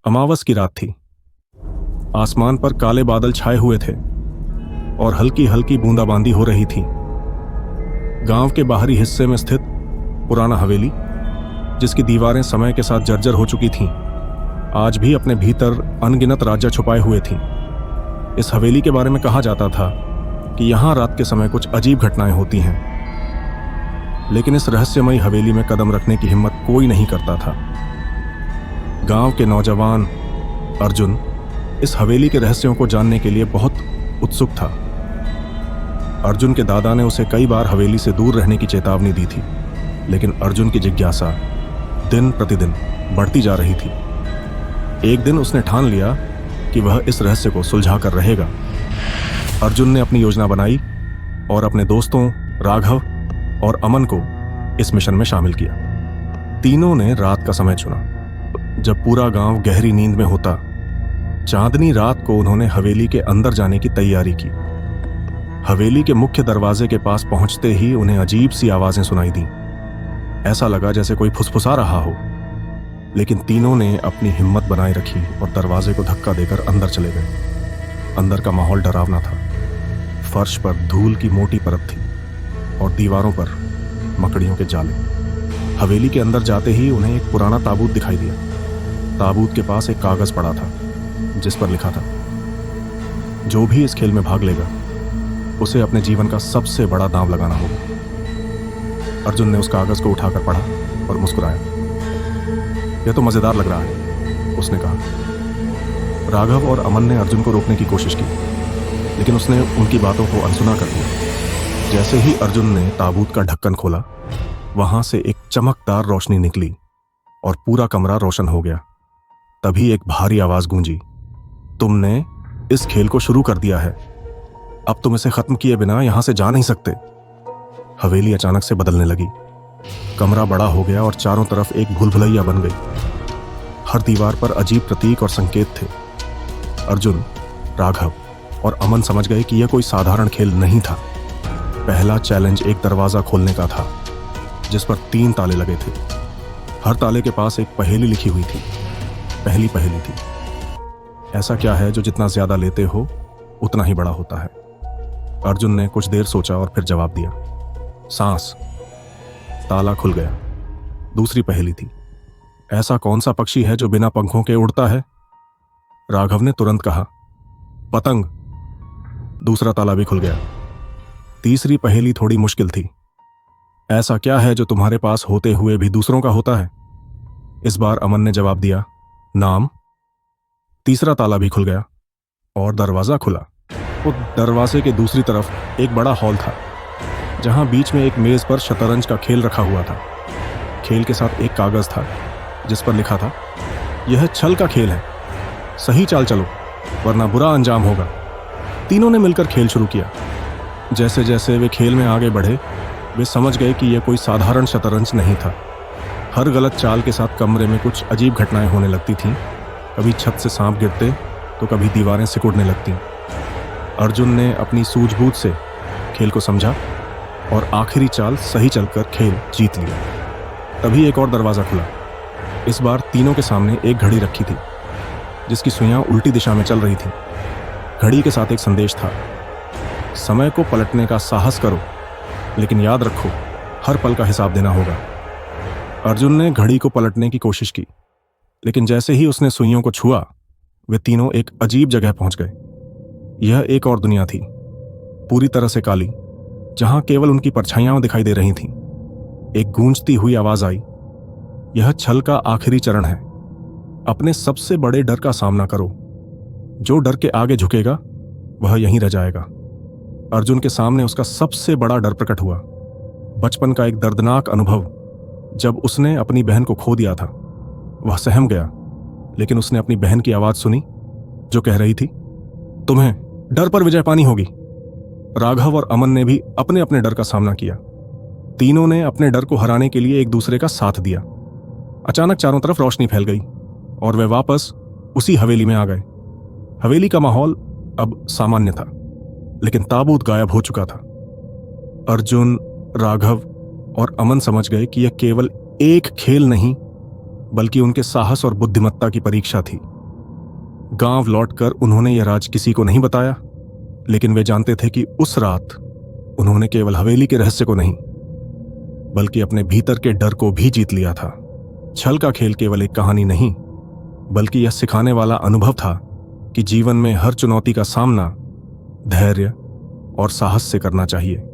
अमावस की रात थी। आसमान पर काले बादल छाए हुए थे और हल्की हल्की बूंदाबांदी हो रही थी। गांव के बाहरी हिस्से में स्थित पुराना हवेली, जिसकी दीवारें समय के साथ जर्जर हो चुकी थीं, आज भी अपने भीतर अनगिनत राज्य छुपाए हुए थी। इस हवेली के बारे में कहा जाता था कि यहां रात के समय कुछ अजीब घटनाएं होती हैं, लेकिन इस रहस्यमयी हवेली में कदम रखने की हिम्मत कोई नहीं करता था। गांव के नौजवान अर्जुन इस हवेली के रहस्यों को जानने के लिए बहुत उत्सुक था। अर्जुन के दादा ने उसे कई बार हवेली से दूर रहने की चेतावनी दी थी, लेकिन अर्जुन की जिज्ञासा दिन प्रतिदिन बढ़ती जा रही थी। एक दिन उसने ठान लिया कि वह इस रहस्य को सुलझा कर रहेगा। अर्जुन ने अपनी योजना बनाई और अपने दोस्तों राघव और अमन को इस मिशन में शामिल किया। तीनों ने रात का समय चुना, जब पूरा गांव गहरी नींद में होता। चांदनी रात को उन्होंने हवेली के अंदर जाने की तैयारी की। हवेली के मुख्य दरवाजे के पास पहुंचते ही उन्हें अजीब सी आवाजें सुनाई दी। ऐसा लगा जैसे कोई फुसफुसा रहा हो, लेकिन तीनों ने अपनी हिम्मत बनाए रखी और दरवाजे को धक्का देकर अंदर चले गए। अंदर का माहौल डरावना था। फर्श पर धूल की मोटी परत थी और दीवारों पर मकड़ियों के जाले। हवेली के अंदर जाते ही उन्हें एक पुराना ताबूत दिखाई दिया। ताबूत के पास एक कागज पड़ा था, जिस पर लिखा था, जो भी इस खेल में भाग लेगा उसे अपने जीवन का सबसे बड़ा दांव लगाना होगा। अर्जुन ने उस कागज को उठाकर पढ़ा और मुस्कुराया। यह तो मजेदार लग रहा है, उसने कहा। राघव और अमन ने अर्जुन को रोकने की कोशिश की, लेकिन उसने उनकी बातों को अनसुना कर दिया। जैसे ही अर्जुन ने ताबूत का ढक्कन खोला, वहां से एक चमकदार रोशनी निकली और पूरा कमरा रोशन हो गया। तभी एक भारी आवाज गूंजी, तुमने इस खेल को शुरू कर दिया है। अब तुम इसे खत्म किए बिना यहां से जा नहीं सकते। हवेली अचानक से बदलने लगी। कमरा बड़ा हो गया और चारों तरफ एक भूलभुलैया बन गई। हर दीवार पर अजीब प्रतीक और संकेत थे। अर्जुन, राघव और अमन समझ गए कि यह कोई साधारण खेल नहीं था। पहला चैलेंज एक दरवाजा खोलने का था, जिस पर 3 ताले लगे थे। हर ताले के पास एक पहेली लिखी हुई थी। पहली पहेली थी, ऐसा क्या है जो जितना ज्यादा लेते हो उतना ही बड़ा होता है। अर्जुन ने कुछ देर सोचा और फिर जवाब दिया, सांस। ताला खुल गया। दूसरी पहेली थी, ऐसा कौन सा पक्षी है जो बिना पंखों के उड़ता है। राघव ने तुरंत कहा, पतंग। दूसरा ताला भी खुल गया। तीसरी पहेली थोड़ी मुश्किल थी, ऐसा क्या है जो तुम्हारे पास होते हुए भी दूसरों का होता है। इस बार अमन ने जवाब दिया, नाम। तीसरा ताला भी खुल गया और दरवाजा खुला। वो दरवाजे के दूसरी तरफ एक बड़ा हॉल था, जहां बीच में एक मेज पर शतरंज का खेल रखा हुआ था। खेल के साथ एक कागज था, जिस पर लिखा था, यह छल का खेल है, सही चाल चलो वरना बुरा अंजाम होगा। तीनों ने मिलकर खेल शुरू किया। जैसे जैसे वे खेल में आगे बढ़े, वे समझ गए कि यह कोई साधारण शतरंज नहीं था। हर गलत चाल के साथ कमरे में कुछ अजीब घटनाएं होने लगती थीं। कभी छत से सांप गिरते तो कभी दीवारें सिकुड़ने लगतीं। अर्जुन ने अपनी सूझबूझ से खेल को समझा और आखिरी चाल सही चलकर खेल जीत लिया। तभी एक और दरवाजा खुला। इस बार तीनों के सामने एक घड़ी रखी थी, जिसकी सुइयां उल्टी दिशा में चल रही थी। घड़ी के साथ एक संदेश था, समय को पलटने का साहस करो, लेकिन याद रखो हर पल का हिसाब देना होगा। अर्जुन ने घड़ी को पलटने की कोशिश की, लेकिन जैसे ही उसने सुइयों को छुआ, वे तीनों एक अजीब जगह पहुंच गए। यह एक और दुनिया थी, पूरी तरह से काली, जहां केवल उनकी परछाइयां दिखाई दे रही थीं। एक गूंजती हुई आवाज आई, यह छल का आखिरी चरण है। अपने सबसे बड़े डर का सामना करो। जो डर के आगे झुकेगा वह यहीं रह जाएगा। अर्जुन के सामने उसका सबसे बड़ा डर प्रकट हुआ। बचपन का एक दर्दनाक अनुभव, जब उसने अपनी बहन को खो दिया था। वह सहम गया, लेकिन उसने अपनी बहन की आवाज सुनी, जो कह रही थी, तुम्हें डर पर विजय पानी होगी। राघव और अमन ने भी अपने अपने डर का सामना किया। तीनों ने अपने डर को हराने के लिए एक दूसरे का साथ दिया। अचानक चारों तरफ रोशनी फैल गई और वे वापस उसी हवेली में आ गए। हवेली का माहौल अब सामान्य था, लेकिन ताबूत गायब हो चुका था। अर्जुन, राघव और अमन समझ गए कि यह केवल एक खेल नहीं, बल्कि उनके साहस और बुद्धिमत्ता की परीक्षा थी। गांव लौटकर उन्होंने यह राज किसी को नहीं बताया, लेकिन वे जानते थे कि उस रात उन्होंने केवल हवेली के रहस्य को नहीं, बल्कि अपने भीतर के डर को भी जीत लिया था। छल का खेल केवल एक कहानी नहीं, बल्कि यह सिखाने वाला अनुभव था कि जीवन में हर चुनौती का सामना धैर्य और साहस से करना चाहिए।